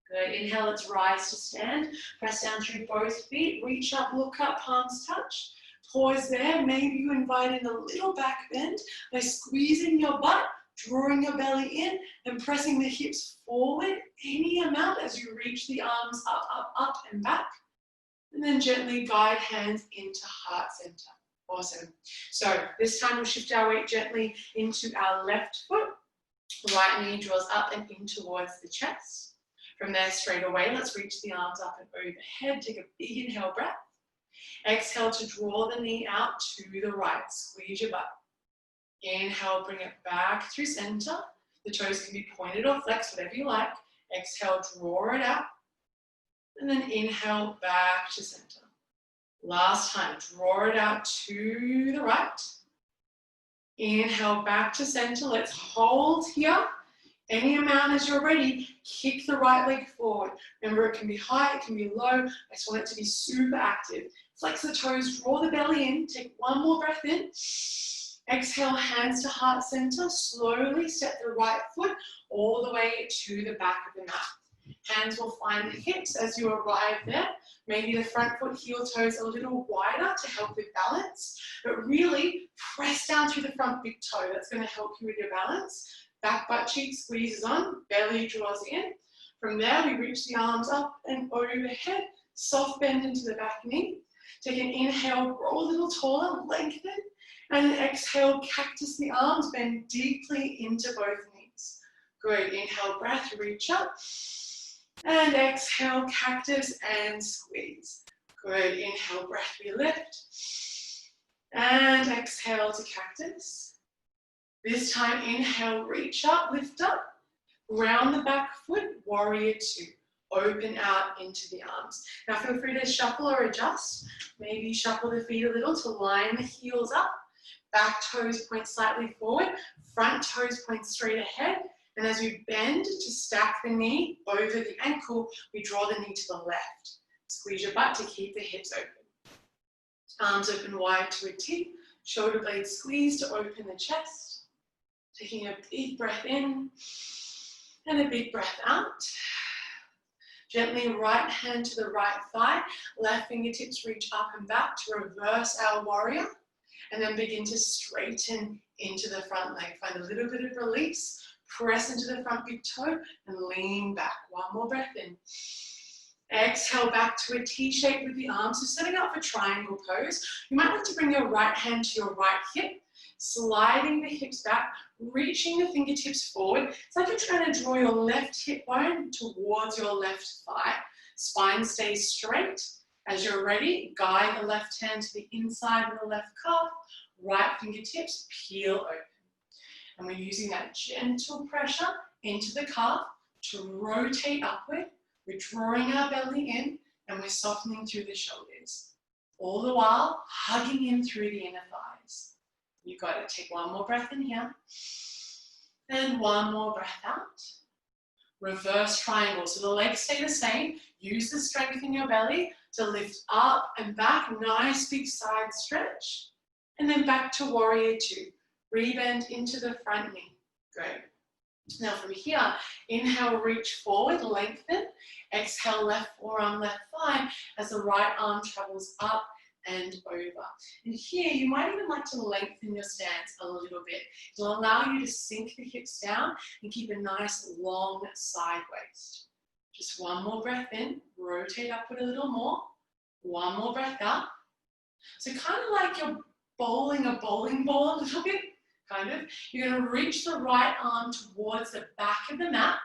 Good, inhale, let's rise to stand. Press down through both feet, reach up, look up, palms touch. Pause there, maybe you invite in a little back bend by squeezing your butt, drawing your belly in and pressing the hips forward any amount as you reach the arms up, up, up and back. And then gently guide hands into heart center. Awesome. So this time we'll shift our weight gently into our left foot. Right knee draws up and in towards the chest. From there, straight away, let's reach the arms up and overhead. Take a big inhale breath. Exhale to draw the knee out to the right. Squeeze your butt. Inhale, bring it back through center. The toes can be pointed or flexed, whatever you like. Exhale, draw it out. And then inhale, back to center. Last time, draw it out to the right. Inhale, back to center. Let's hold here. Any amount as you're ready, kick the right leg forward. Remember, it can be high, it can be low. I just want it to be super active. Flex the toes, draw the belly in. Take one more breath in. Exhale, hands to heart center. Slowly step the right foot all the way to the back of the mat. Hands will find the hips as you arrive there. Maybe the front foot, heel toes a little wider to help with balance. But really, press down through the front big toe. That's going to help you with your balance. Back butt cheek squeezes on, belly draws in. From there, we reach the arms up and overhead. Soft bend into the back knee. Take an inhale, grow a little taller, lengthen. And then exhale, cactus the arms, bend deeply into both knees. Good, inhale, breath, reach up. And exhale, cactus and squeeze. Good, inhale, breath, we lift. And exhale to cactus. This time, inhale, reach up, lift up. Round the back foot, warrior two. Open out into the arms. Now feel free to shuffle or adjust. Maybe shuffle the feet a little to line the heels up. Back toes point slightly forward, front toes point straight ahead, and as we bend to stack the knee over the ankle, we draw the knee to the left. Squeeze your butt to keep the hips open. Arms open wide to a T, shoulder blades squeeze to open the chest. Taking a big breath in and a big breath out. Gently right hand to the right thigh, left fingertips reach up and back to reverse our warrior. And then begin to straighten into the front leg. Find a little bit of release. Press into the front big toe and lean back. One more breath in. Exhale back to a T shape with the arms. So setting up for triangle pose. You might like to bring your right hand to your right hip. Sliding the hips back. Reaching the fingertips forward. It's like you're trying to draw your left hip bone towards your left thigh. Spine stays straight. As you're ready, guide the left hand to the inside of the left calf, right fingertips peel open. And we're using that gentle pressure into the calf to rotate upward. We're drawing our belly in and we're softening through the shoulders. All the while, hugging in through the inner thighs. You got it. Take one more breath in here. And one more breath out. Reverse triangle. So the legs stay the same. Use the strength in your belly to lift up and back. Nice big side stretch. And then back to warrior two. Rebend into the front knee. Great. Now from here, inhale, reach forward, lengthen. Exhale, left forearm, left thigh as the right arm travels up and over. And here, you might even like to lengthen your stance a little bit. It'll allow you to sink the hips down and keep a nice long side waist. Just one more breath in, rotate upward a little more. One more breath out. So kind of like you're bowling a bowling ball a little bit, kind of. You're going to reach the right arm towards the back of the mat.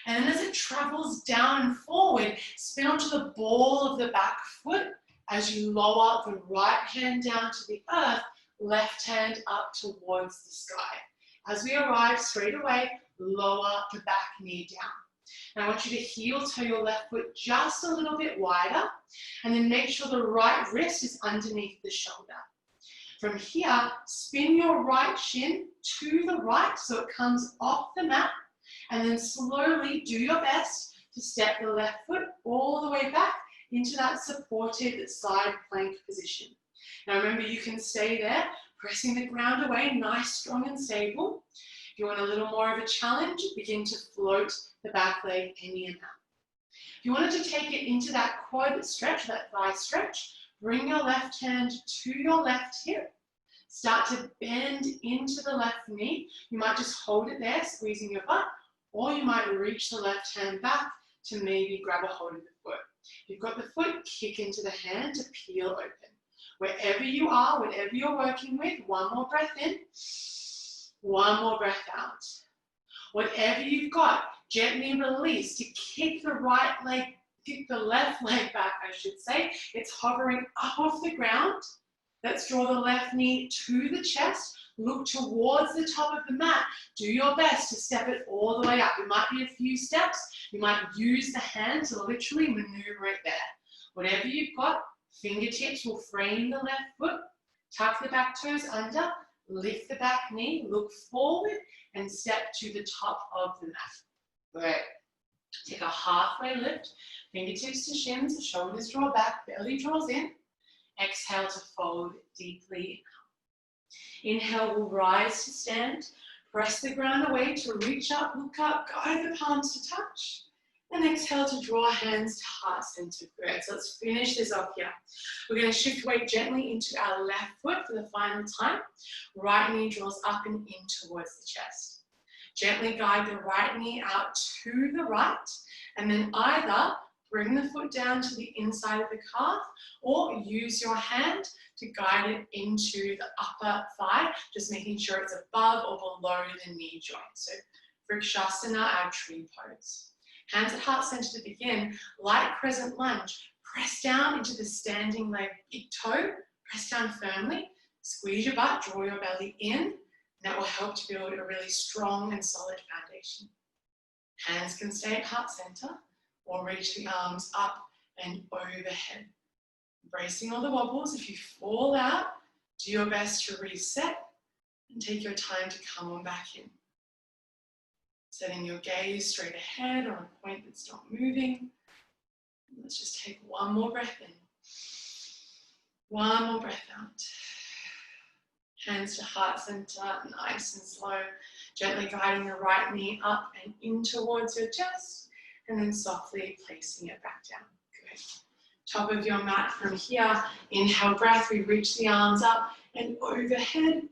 And then as it travels down and forward, Spin onto the ball of the back foot as you lower the right hand down to the earth, left hand up towards the sky. As we arrive straight away, lower the back knee down. Now I want you to heel toe your left foot just a little bit wider, and then make sure the right wrist is underneath the shoulder. From here, spin your right shin to the right so it comes off the mat, and then slowly do your best to step the left foot all the way back into that supported side plank position. Now remember, you can stay there, pressing the ground away, nice, strong and stable. If you want a little more of a challenge, begin to float the back leg any amount. If you wanted to take it into that quad stretch, that thigh stretch, bring your left hand to your left hip. Start to bend into the left knee. You might just hold it there, squeezing your butt, or you might reach the left hand back to maybe grab a hold of the foot. If you've got the foot, kick into the hand to peel open. Wherever you are, whatever you're working with, one more breath in, one more breath out. Whatever you've got, gently release to kick the right leg, kick the left leg back, I should say. It's hovering up off the ground. Let's draw the left knee to the chest. Look towards the top of the mat. Do your best to step it all the way up. It might be a few steps. You might use the hand to literally maneuver it there. Whatever you've got, fingertips will frame the left foot. Tuck the back toes under. Lift the back knee. Look forward and step to the top of the mat. Great. Take a halfway lift. Fingertips to shins. Shoulders draw back. Belly draws in. Exhale to fold deeply. Inhale, we'll rise to stand. Press the ground away to reach up, look up, guide the palms to touch. And exhale to draw hands to heart center. Great. So let's finish this off here. We're going to shift weight gently into our left foot for the final time. Right knee draws up and in towards the chest. Gently guide the right knee out to the right, and then either bring the foot down to the inside of the calf, or use your hand to guide it into the upper thigh, just making sure it's above or below the knee joint. So Vrikshasana, our tree pose. Hands at heart center to begin. Light crescent lunge. Press down into the standing leg, big toe. Press down firmly. Squeeze your butt, draw your belly in. And that will help to build a really strong and solid foundation. Hands can stay at heart center, or reach the arms up and overhead. Embracing all the wobbles. If you fall out, do your best to reset and take your time to come on back in. Setting your gaze straight ahead on a point that's not moving. Let's just take one more breath in. One more breath out. Hands to heart center, nice and slow. Gently guiding the right knee up and in towards your chest, and then softly placing it back down. Good. Top of your mat from here. Inhale breath, we reach the arms up and overhead.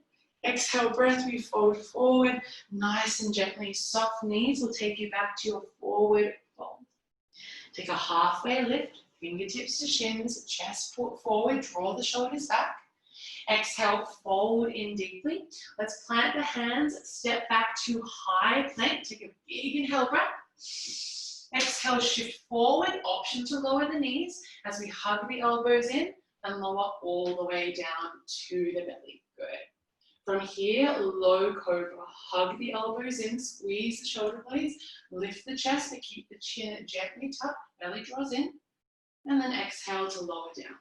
Exhale breath, we fold forward. Nice and gently, soft knees will take you back to your forward fold. Take a halfway lift, fingertips to shins, chest forward, draw the shoulders back. Exhale, fold in deeply. Let's plant the hands, step back to high plank. Take a big inhale breath. Exhale, shift forward, option to lower the knees as we hug the elbows in and lower all the way down to the belly. Good. From here, low cobra. Hug the elbows in, squeeze the shoulder blades, lift the chest, but keep the chin gently tucked, belly draws in, and then exhale to lower down.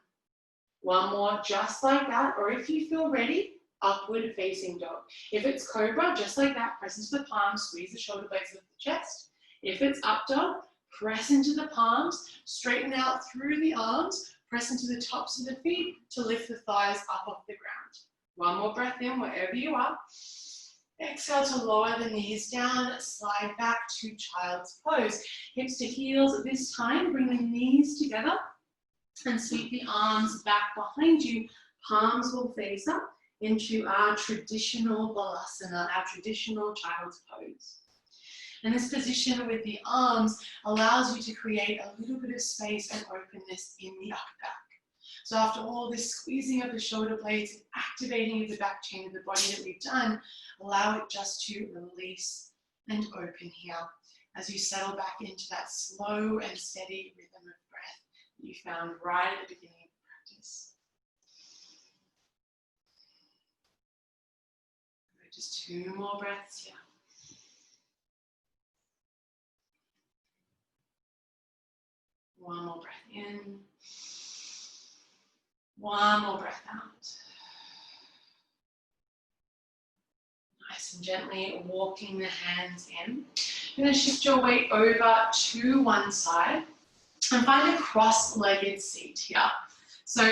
One more, just like that, or if you feel ready, upward facing dog. If it's cobra, just like that, press into the palms, squeeze the shoulder blades, lift the chest. If it's up dog, press into the palms, straighten out through the arms, press into the tops of the feet to lift the thighs up off the ground. One more breath in, wherever you are. Exhale to lower the knees down, slide back to child's pose. Hips to heels this time, bring the knees together and sweep the arms back behind you. Palms will face up into our traditional balasana, our traditional child's pose. And this position with the arms allows you to create a little bit of space and openness in the upper back. So after all this squeezing of the shoulder blades and activating of the back chain of the body that we've done, allow it just to release and open here as you settle back into that slow and steady rhythm of breath. you found right at the beginning of the practice. Just 2 more breaths here. One more breath in. One more breath out. Nice and gently walking the hands in. You're going to shift your weight over to one side and find a cross-legged seat here. So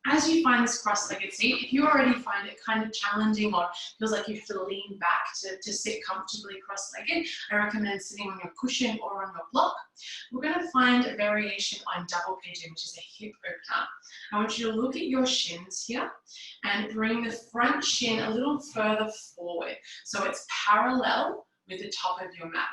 as you find this cross-legged seat, if you already find it kind of challenging or feels like you have to lean back to sit comfortably cross-legged, I recommend sitting on your cushion or on your block. We're going to find a variation on double pigeon, which is a hip opener. I want you to look at your shins here and bring the front shin a little further forward so it's parallel with the top of your mat.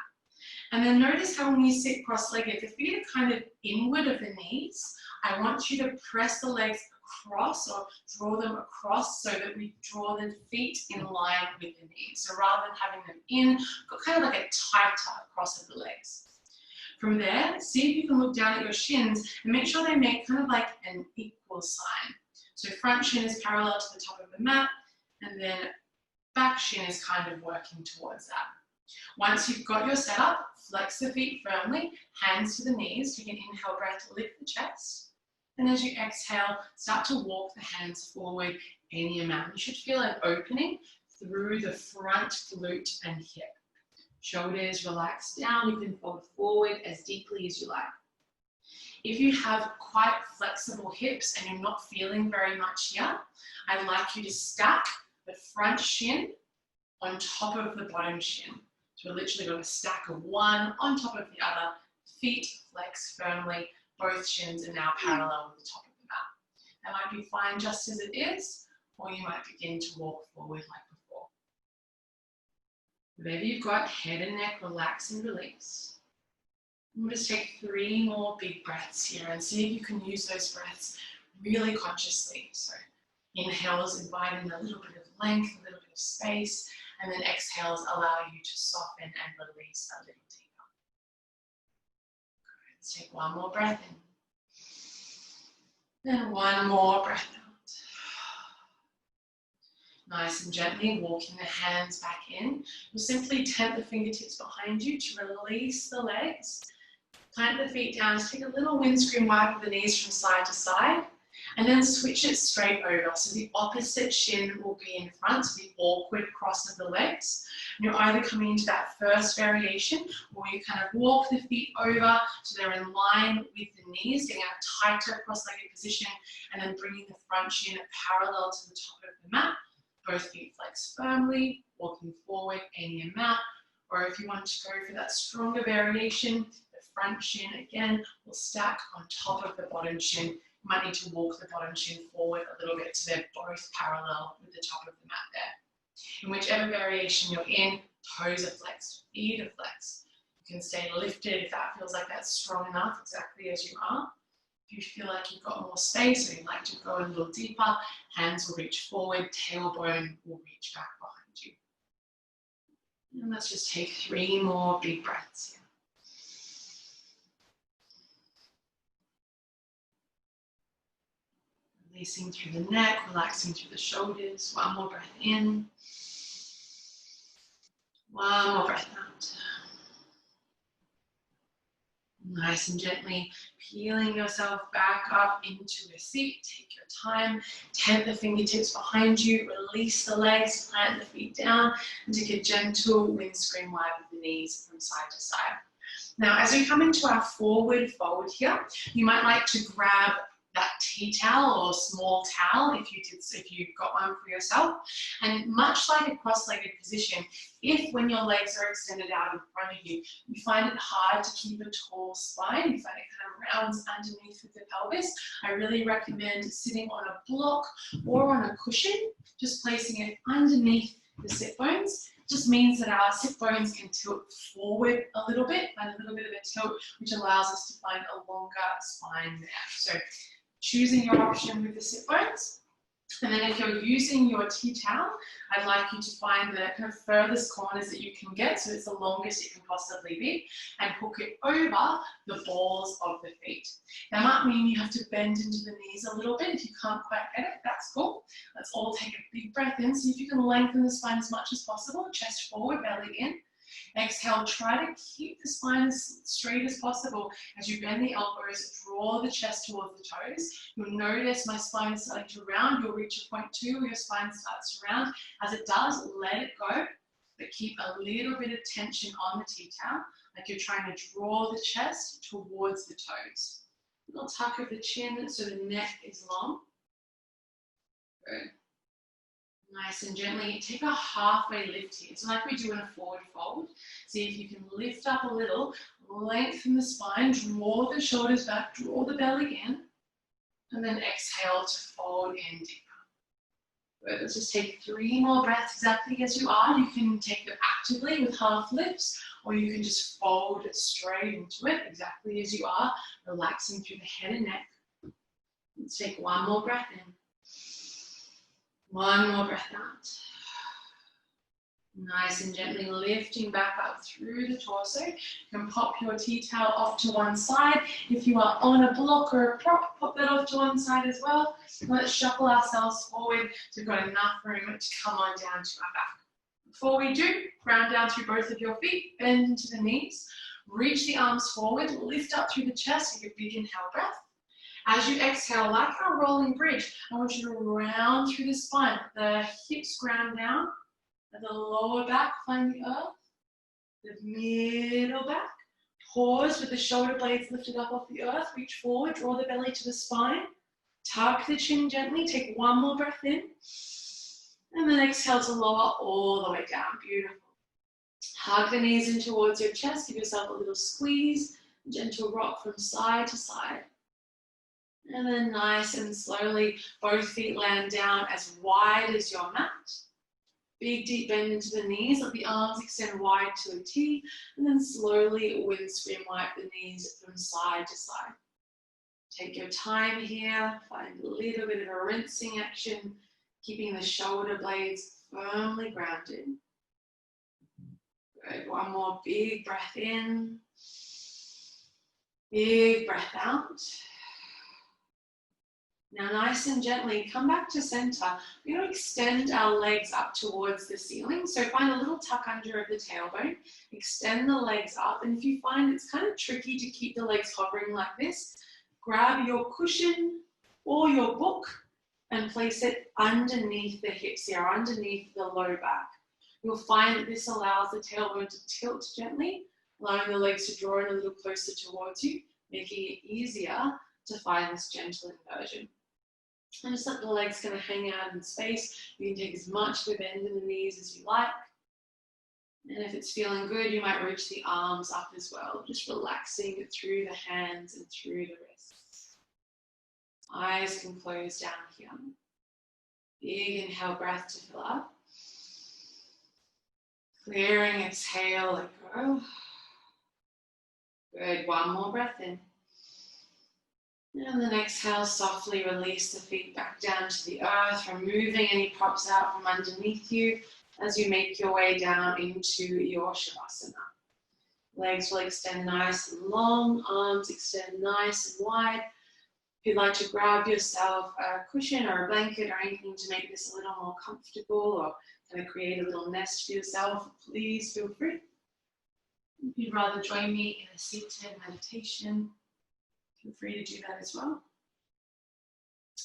And then notice how when you sit cross-legged, the feet are kind of inward of the knees. I want you to press the legs across or draw them across so that we draw the feet in line with the knees. So rather than having them in, got kind of like a tighter cross of the legs. From there, see if you can look down at your shins and make sure they make kind of like an equal sign. So front shin is parallel to the top of the mat, and then back shin is kind of working towards that. Once you've got your setup, flex the feet firmly, hands to the knees. Take an inhale breath, lift the chest. And as you exhale, start to walk the hands forward any amount. You should feel an opening through the front glute and hip. Shoulders relax down. You can fold forward as deeply as you like. If you have quite flexible hips and you're not feeling very much here, I'd like you to stack the front shin on top of the bottom shin. So we're literally got a stack of one on top of the other. Feet flex firmly. Both shins are now parallel with the top of the mat. That might be fine just as it is, or you might begin to walk forward like before. Whatever you've got, head and neck, relax and release. We'll just take 3 more big breaths here and see if you can use those breaths really consciously. So inhales invite in a little bit of length, a little bit of space, and then exhales allow you to soften and release a little deeper. Let's take 1 more breath in. And 1 more breath out. Nice and gently walking the hands back in. You'll simply tent the fingertips behind you to release the legs. Plant the feet down, just take a little windscreen wipe of the knees from side to side, and then switch it straight over. So the opposite shin will be in front, so the awkward cross of the legs. And you're either coming into that first variation, or you kind of walk the feet over so they're in line with the knees, getting a tighter cross-legged position, and then bringing the front shin parallel to the top of the mat. Both feet flex firmly, walking forward any amount. Or if you want to go for that stronger variation, the front shin again will stack on top of the bottom shin. You might need to walk the bottom shin forward a little bit so they're both parallel with the top of the mat there. In whichever variation you're in, toes are flexed, feet are flexed. You can stay lifted if that feels like that's strong enough, exactly as you are. If you feel like you've got more space or you'd like to go a little deeper, hands will reach forward, tailbone will reach back behind you. And let's just take 3 more big breaths here. Releasing through the neck, relaxing through the shoulders. 1 more breath in. 1 more breath out. Nice and gently peeling yourself back up into a seat. Take your time. Tent the fingertips behind you. Release the legs. Plant the feet down. And take a gentle windscreen wipe of the knees from side to side. Now, as we come into our forward fold here, you might like to grab that tea towel or small towel if you've got one for yourself. And much like a cross-legged position, if when your legs are extended out in front of you, you find it hard to keep a tall spine, you find it kind of rounds underneath with the pelvis, I really recommend sitting on a block or on a cushion, just placing it underneath the sit bones. Just means that our sit bones can tilt forward a little bit, and a little bit of a tilt, which allows us to find a longer spine there. So choosing your option with the sit bones. And then if you're using your tea towel, I'd like you to find the kind of furthest corners that you can get, so it's the longest it can possibly be, and hook it over the balls of the feet. That might mean you have to bend into the knees a little bit. If you can't quite get it, that's cool. Let's all take a big breath in. See if you can lengthen the spine as much as possible. Chest forward, belly in. Exhale, try to keep the spine as straight as possible. As you bend the elbows, draw the chest towards the toes. You'll notice my spine is starting to round. You'll reach a point 2 where your spine starts to round. As it does, let it go, but keep a little bit of tension on the T-towel, like you're trying to draw the chest towards the toes. A little tuck of the chin so the neck is long. Good. Nice and gently, take a halfway lift here. So like we do in a forward fold. See if you can lift up a little, lengthen the spine, draw the shoulders back, draw the belly in, and then exhale to fold in deeper. Good. Let's just take 3 more breaths exactly as you are. You can take them actively with half lifts, or you can just fold straight into it exactly as you are, relaxing through the head and neck. Let's take 1 more breath in. 1 more breath out. Nice and gently lifting back up through the torso. You can pop your T-towel off to one side. If you are on a block or a prop, pop that off to one side as well. Let's shuffle ourselves forward so we've got enough room to come on down to our back. Before we do, ground down through both of your feet, bend into the knees, reach the arms forward, lift up through the chest, take a big inhale breath. As you exhale, like our rolling bridge, I want you to round through the spine. The hips ground down, and the lower back find the earth, the middle back. Pause with the shoulder blades lifted up off the earth, reach forward, draw the belly to the spine. Tuck the chin gently, take 1 more breath in. And then exhale to lower all the way down, beautiful. Hug the knees in towards your chest, give yourself a little squeeze, gentle rock from side to side. And then nice and slowly, both feet land down as wide as your mat. Big deep bend into the knees, let the arms extend wide to a T, and then slowly windscreen wipe the knees from side to side. Take your time here, find a little bit of a rinsing action, keeping the shoulder blades firmly grounded. Good, 1 more big breath in, big breath out. Now nice and gently, come back to center. We're going to extend our legs up towards the ceiling. So find a little tuck under of the tailbone, extend the legs up. And if you find it's kind of tricky to keep the legs hovering like this, grab your cushion or your book and place it underneath the hips here, underneath the low back. You'll find that this allows the tailbone to tilt gently, allowing the legs to draw in a little closer towards you, making it easier to find this gentle inversion. And just let the legs kind of hang out in space. You can take as much of a bend in the knees as you like. And if it's feeling good, you might reach the arms up as well, just relaxing through the hands and through the wrists. Eyes can close down here. Big inhale, breath to fill up. Clearing, exhale, let go. Good, 1 more breath in. And then exhale, softly release the feet back down to the earth, removing any props out from underneath you as you make your way down into your Shavasana. Legs will extend nice and long, arms extend nice and wide. If you'd like to grab yourself a cushion or a blanket or anything to make this a little more comfortable or kind of create a little nest for yourself, please feel free. If you'd rather join me in a seated meditation, feel free to do that as well.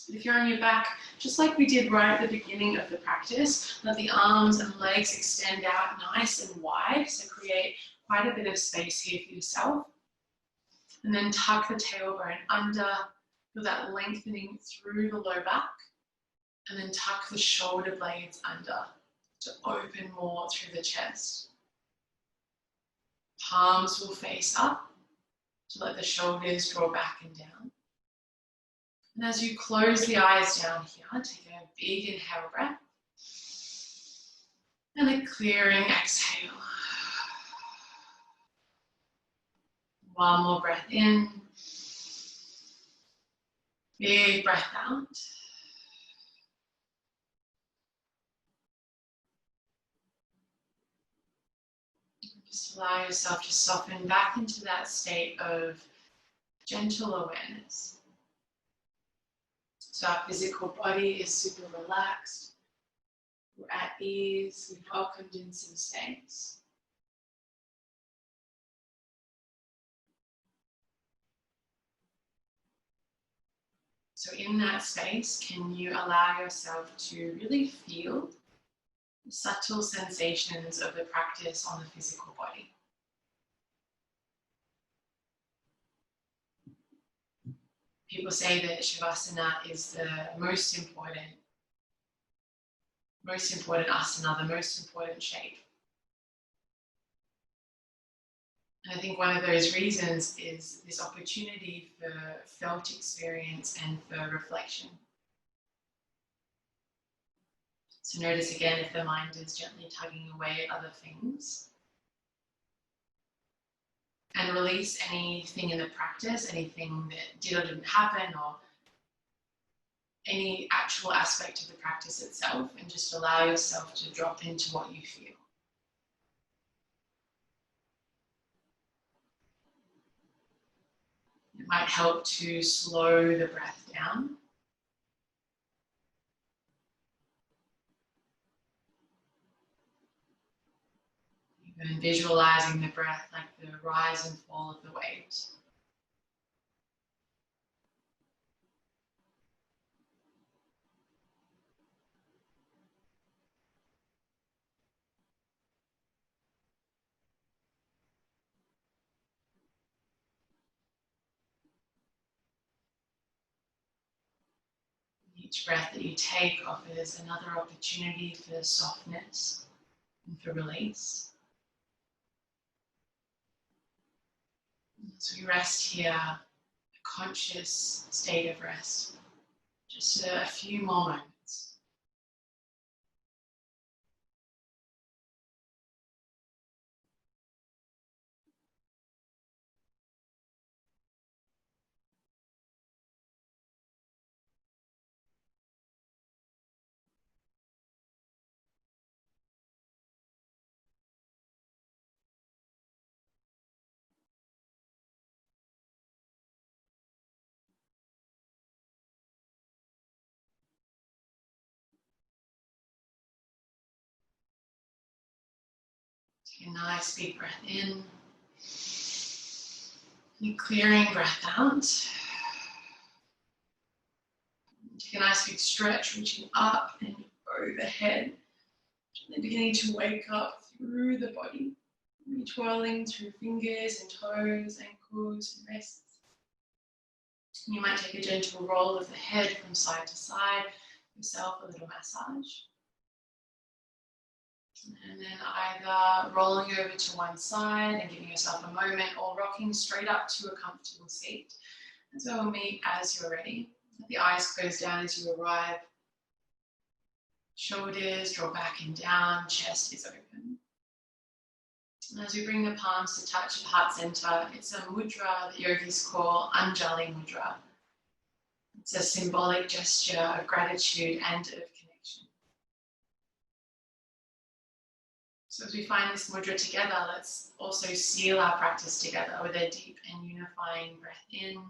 If you're on your back, just like we did right at the beginning of the practice, let the arms and legs extend out nice and wide, so create quite a bit of space here for yourself. And then tuck the tailbone under, feel that lengthening through the low back, and then tuck the shoulder blades under to open more through the chest. Palms will face up to let the shoulders draw back and down. And as you close the eyes down here, take a big inhale breath. And a clearing exhale. 1 more breath in. Big breath out. Just allow yourself to soften back into that state of gentle awareness. So our physical body is super relaxed. We're at ease. We've welcomed in some space. So in that space, can you allow yourself to really feel the subtle sensations of the practice on the physical body? People say that Shavasana is the most important asana, the most important shape. And I think one of those reasons is this opportunity for felt experience and for reflection. So notice again if the mind is gently tugging away at other things. And release anything in the practice, anything that did or didn't happen, or any actual aspect of the practice itself, and just allow yourself to drop into what you feel. It might help to slow the breath down. Even visualizing the breath like the rise and fall of the waves. Each breath that you take offers another opportunity for softness and for release. So we rest here, a conscious state of rest. Just a few more moments. Take a nice deep breath in. And clearing breath out. Take a nice big stretch, reaching up and overhead. Gently beginning to wake up through the body. Maybe twirling through fingers and toes, ankles and wrists. You might take a gentle roll of the head from side to side. Yourself a little massage. And then either rolling over to one side and giving yourself a moment, or rocking straight up to a comfortable seat. And so we'll meet as you're ready. Let the eyes close down as you arrive. Shoulders draw back and down, chest is open. And as we bring the palms to touch the heart center, it's a mudra that yogis call Anjali Mudra. It's a symbolic gesture of gratitude and of connection. So as we find this mudra together, let's also seal our practice together with a deep and unifying breath in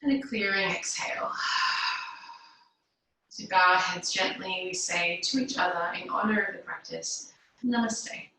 and a clearing exhale. As we bow our heads gently, we say to each other in honor of the practice, Namaste.